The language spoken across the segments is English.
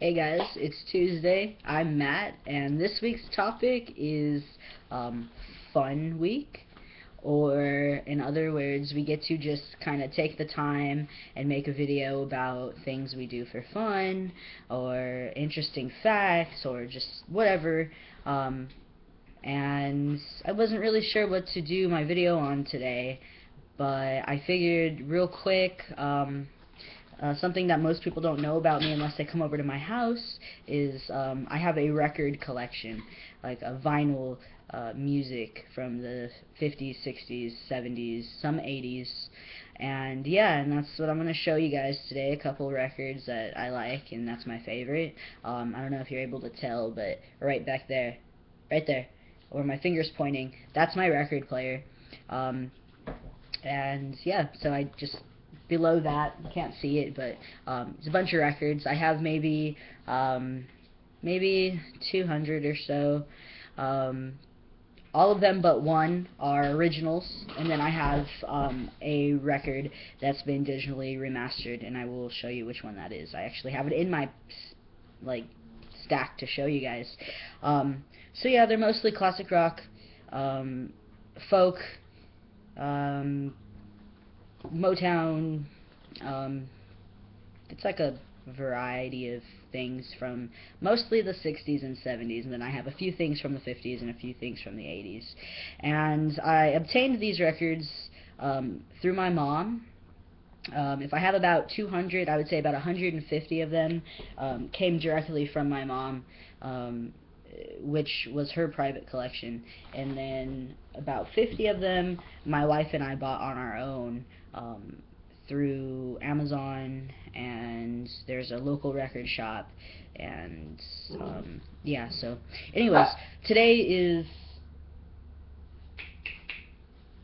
Hey guys, it's Tuesday. I'm Matt, and this week's topic is Fun Week. Or, in other words, we get to just kind of take the time and make a video about things we do for fun, or interesting facts, or just whatever. And I wasn't really sure what to do my video on today, but I figured real quick. Something that most people don't know about me unless they come over to my house is I have a record collection, like a vinyl music from the 50s, 60s, 70s, some 80s, and yeah, and that's what I'm going to show you guys today, a couple records that I like, and that's my favorite. I don't know if you're able to tell, but right back there, right there, where my finger's pointing, that's my record player. And yeah, so I just below that, you can't see it, but it's a bunch of records. I have maybe 200 or so. All of them but one are originals, and then I have a record that's been digitally remastered, and I will show you which one that is. I actually have it in my stack to show you guys. So yeah, they're mostly classic rock, folk, Motown. It's like a variety of things from mostly the 60s and 70s, and then I have a few things from the 50s and a few things from the 80s. And I obtained these records through my mom. If I have about 200, I would say about 150 of them came directly from my mom, which was her private collection, and then about 50 of them my wife and I bought on our own through Amazon, and there's a local record shop, and yeah, so anyways, today is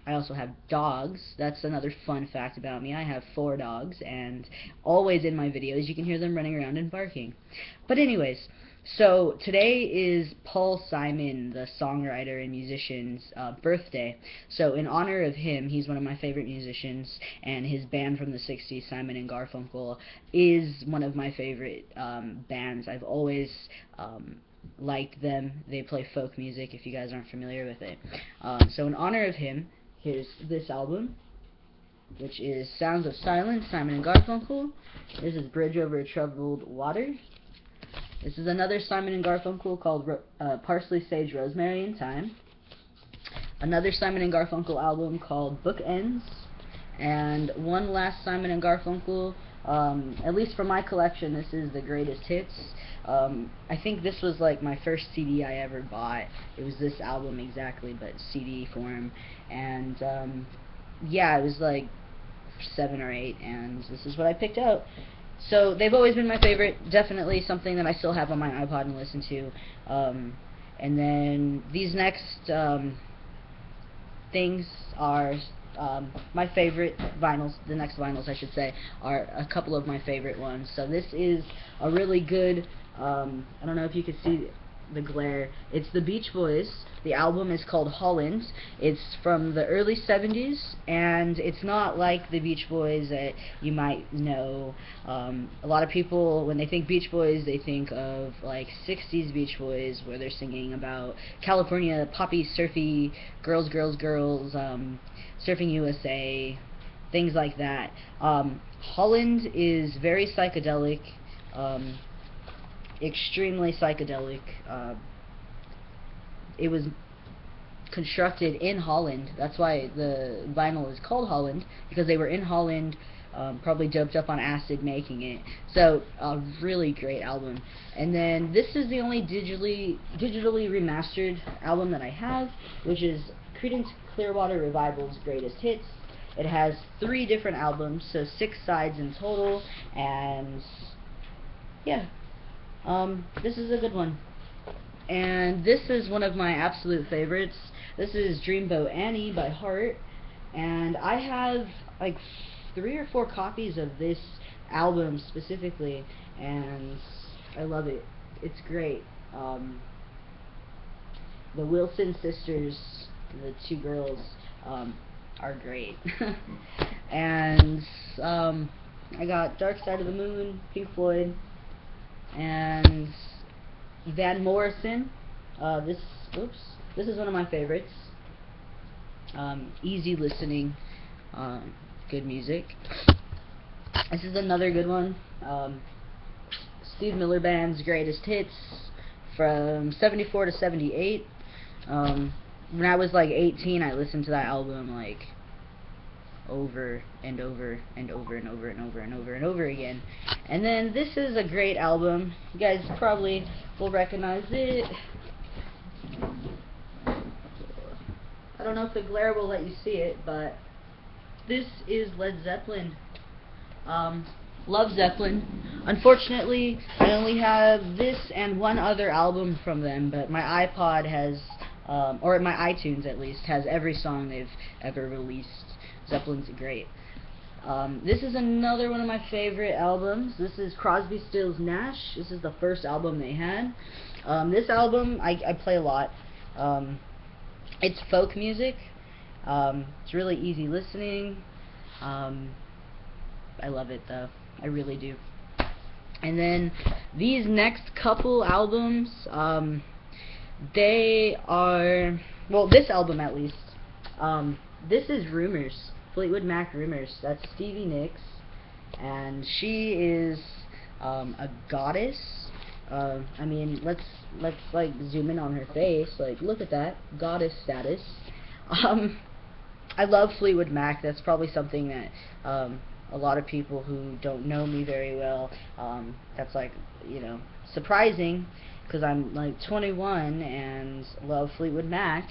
I also have dogs. That's another fun fact about me. I have 4 dogs, and always in my videos you can hear them running around and barking. But anyways, so today is Paul Simon, the songwriter and musician's birthday. So in honor of him, he's one of my favorite musicians, and his band from the 60s, Simon and Garfunkel, is one of my favorite bands. I've always liked them. They play folk music, if you guys aren't familiar with it. So in honor of him, here's this album, which is Sounds of Silence, Simon and Garfunkel. This is Bridge Over Troubled Water. This is another Simon and Garfunkel called Parsley, Sage, Rosemary, and Thyme. Another Simon and Garfunkel album called Bookends. And one last Simon and Garfunkel, at least for my collection, this is the Greatest Hits. I think this was like my first CD I ever bought. It was this album exactly, but CD form. And yeah, it was like 7 or 8, and this is what I picked out. So they've always been my favorite, definitely something that I still have on my iPod and listen to. And then these next things are my favorite vinyls. The next vinyls, I should say, are a couple of my favorite ones. So this is a really good, I don't know if you can see the glare. It's the Beach Boys. The album is called Holland. It's from the early 70s, and it's not like the Beach Boys that you might know. A lot of people, when they think Beach Boys, they think of like 60s Beach Boys, where they're singing about California, poppy, surfy, girls, girls, girls, surfing USA, things like that. Holland is very psychedelic, extremely psychedelic. It was constructed in Holland. That's why the vinyl is called Holland, because they were in Holland, probably doped up on acid making it. So a really great album. And then this is the only digitally remastered album that I have, which is Creedence Clearwater Revival's Greatest Hits. It has 3 different albums, so 6 sides in total, and yeah, this is a good one. And this is one of my absolute favorites. This is Dreamboat Annie by Heart, and I have like 3 or 4 copies of this album specifically, and I love it. It's great. The Wilson sisters, the 2 girls, are great. And I got Dark Side of the Moon, Pink Floyd, and Van Morrison. This is one of my favorites. Easy listening, good music. This is another good one. Steve Miller Band's Greatest Hits from 74 to 78. When I was like 18, I listened to that album like over and over and over and over and over and over and over again. And then this is a great album. You guys probably will recognize it. I don't know if the glare will let you see it, but this is Led Zeppelin. Love Zeppelin. Unfortunately, I only have this and one other album from them, but my iPod has, or my iTunes at least, has every song they've ever released. Zeppelin's great. This is another one of my favorite albums. This is Crosby, Stills, Nash. This is the first album they had. This album I play a lot. It's folk music. It's really easy listening. I love it though. I really do. And then these next couple albums, they are, well, this album at least. This is Rumors. Fleetwood Mac Rumors. That's Stevie Nicks, and she is a goddess. I mean, let's like zoom in on her face. Like, look at that, goddess status. I love Fleetwood Mac. That's probably something that a lot of people who don't know me very well, that's like, you know, surprising, because I'm like 21 and love Fleetwood Mac,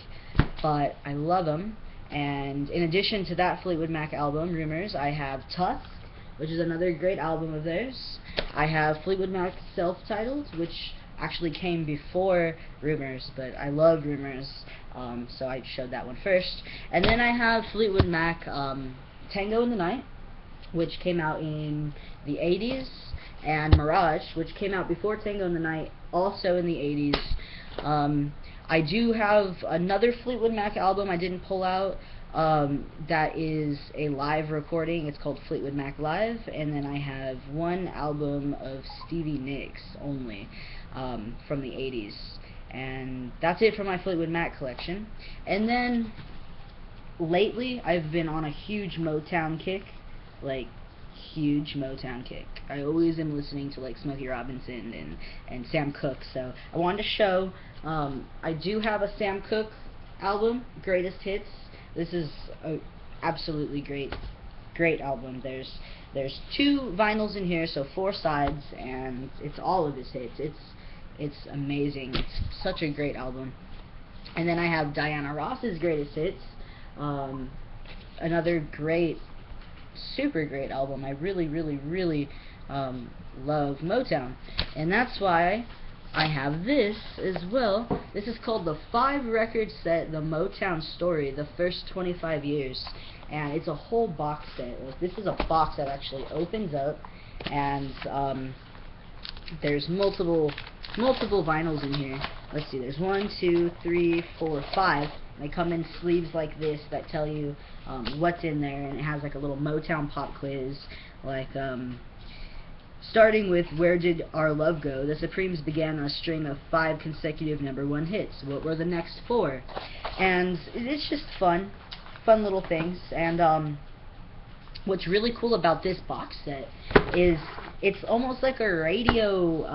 but I love them. And in addition to that Fleetwood Mac album, Rumors, I have Tusk, which is another great album of theirs. I have Fleetwood Mac Self-Titled, which actually came before Rumors, but I love Rumors, so I showed that one first. And then I have Fleetwood Mac Tango in the Night, which came out in the 80s, and Mirage, which came out before Tango in the Night, also in the 80s. I do have another Fleetwood Mac album I didn't pull out, that is a live recording. It's called Fleetwood Mac Live. And then I have one album of Stevie Nicks only, from the 80s. And that's it for my Fleetwood Mac collection. And then lately I've been on a huge Motown kick, like huge Motown kick. I always am listening to like Smokey Robinson and Sam Cooke, so I wanted to show. I do have a Sam Cooke album, Greatest Hits. This is a absolutely great album. There's 2 vinyls in here, so 4 sides, and it's all of his hits. It's amazing. It's such a great album. And then I have Diana Ross's Greatest Hits, another great, super great album. I really love Motown, and that's why I have this as well. This is called the 5-record set, The Motown Story, the first 25 years, and it's a whole box set. This is a box that actually opens up, and there's multiple vinyls in here. Let's see, there's 1, 2, 3, 4, 5. They come in sleeves like this that tell you what's in there, and it has like a little Motown pop quiz, like starting with Where Did Our Love Go? The Supremes began a string of 5 consecutive #1 hits. What were the next 4? And it's just fun little things. And what's really cool about this box set is it's almost like a radio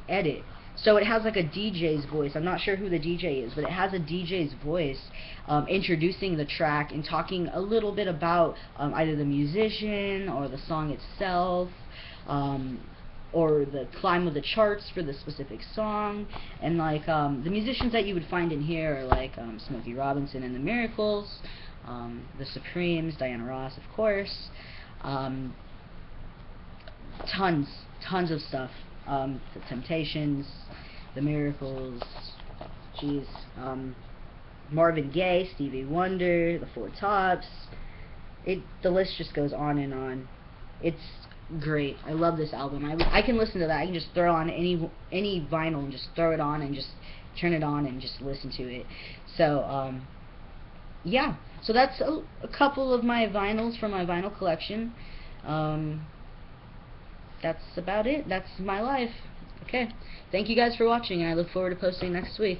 edit. So it has like a DJ's voice. I'm not sure who the DJ is, but it has a DJ's voice introducing the track and talking a little bit about either the musician or the song itself, or the climb of the charts for the specific song. And like the musicians that you would find in here are like Smokey Robinson and the Miracles, the Supremes, Diana Ross, of course. Tons of stuff. The Temptations, the Miracles, Marvin Gaye, Stevie Wonder, the Four Tops. The list just goes on and on. It's great. I love this album. I can listen to that. I can just throw on any vinyl and just throw it on and just turn it on and just listen to it. So yeah. So that's a couple of my vinyls from my vinyl collection. That's about it. That's my life. Okay. Thank you guys for watching, and I look forward to posting next week.